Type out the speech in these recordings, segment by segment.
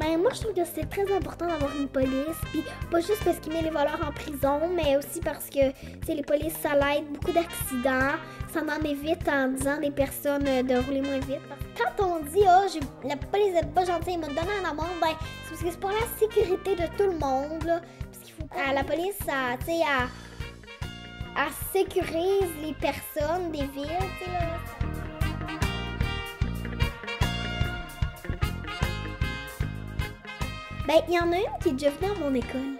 Ben, moi, je trouve que c'est très important d'avoir une police, puis pas juste parce qu'il met les voleurs en prison, mais aussi parce que, les polices, ça l'aide, beaucoup d'accidents, ça en évite en disant des personnes de rouler moins vite. Quand on dit, la police n'est pas gentille, ils m'ont donné un amende, ben, c'est parce que c'est pour la sécurité de tout le monde, là. Parce qu'il faut la police, ça, elle sécurise les personnes des villes, là. Ben, il y en a une qui est déjà venue à mon école.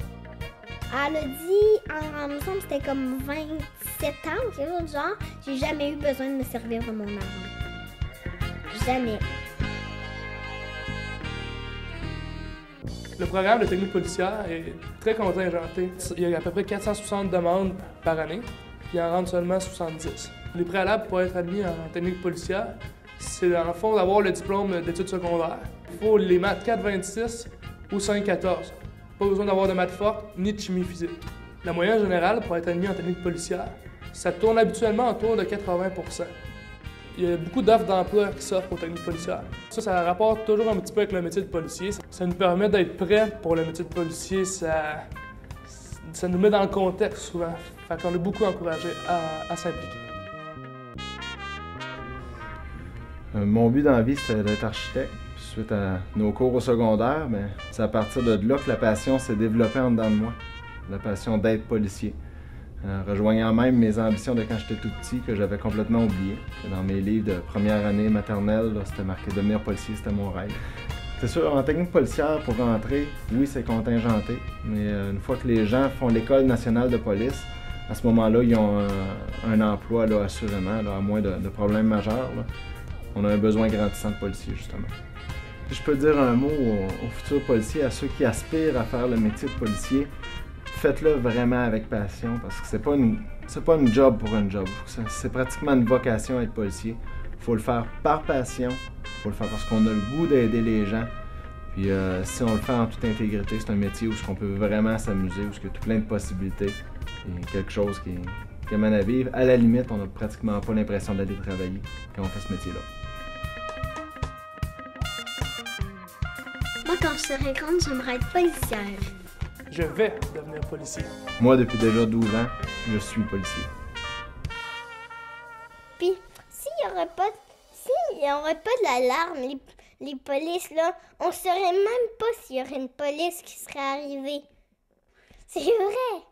Elle a dit, il me semble que c'était comme 27 ans ou quelque chose du genre, j'ai jamais eu besoin de me servir de mon arme. Jamais. Le programme de technique policière est très contingenté. Il y a à peu près 460 demandes par année, puis il en rentre seulement 70. Les préalables pour être admis en technique policière, c'est dans le fond d'avoir le diplôme d'études secondaires. Il faut les maths 426 ou 514. Pas besoin d'avoir de maths fortes ni de chimie physique. La moyenne générale pour être admis en technique policière, ça tourne habituellement autour de 80%. Il y a beaucoup d'offres d'emploi qui s'offrent aux techniques policières. Ça rapporte toujours un petit peu avec le métier de policier. Ça nous permet d'être prêts pour le métier de policier. Ça nous met dans le contexte souvent. Fait qu'on est beaucoup encouragés à s'impliquer. Mon but dans la vie, c'était d'être architecte. Suite à nos cours au secondaire, c'est à partir de là que la passion s'est développée en dedans de moi. La passion d'être policier. Rejoignant même mes ambitions de quand j'étais tout petit, que j'avais complètement oublié. Dans mes livres de première année maternelle, c'était marqué « Devenir policier, c'était mon rêve ». C'est sûr, en technique policière, pour rentrer, oui, c'est contingenté, mais une fois que les gens font l'École nationale de police, à ce moment-là, ils ont un emploi, là, assurément, là, à moins de problèmes majeurs. Là. On a un besoin grandissant de policiers, justement. Si je peux dire un mot aux futurs policiers, à ceux qui aspirent à faire le métier de policier, faites-le vraiment avec passion, parce que c'est pas une job pour un job. C'est pratiquement une vocation à être policier. Il faut le faire par passion, il faut le faire parce qu'on a le goût d'aider les gens. Puis si on le fait en toute intégrité, c'est un métier où on peut vraiment s'amuser, où il y a tout plein de possibilités. Et quelque chose qui amène à vivre. À la limite, on n'a pratiquement pas l'impression d'aller travailler quand on fait ce métier-là. Moi, quand je serai grande, j'aimerais être policière. Je vais devenir policier. Moi, depuis déjà 12 ans, je suis policier. Puis, s'il n'y aurait pas de l'alarme, les polices, là, on saurait même pas s'il y aurait une police qui serait arrivée. C'est vrai!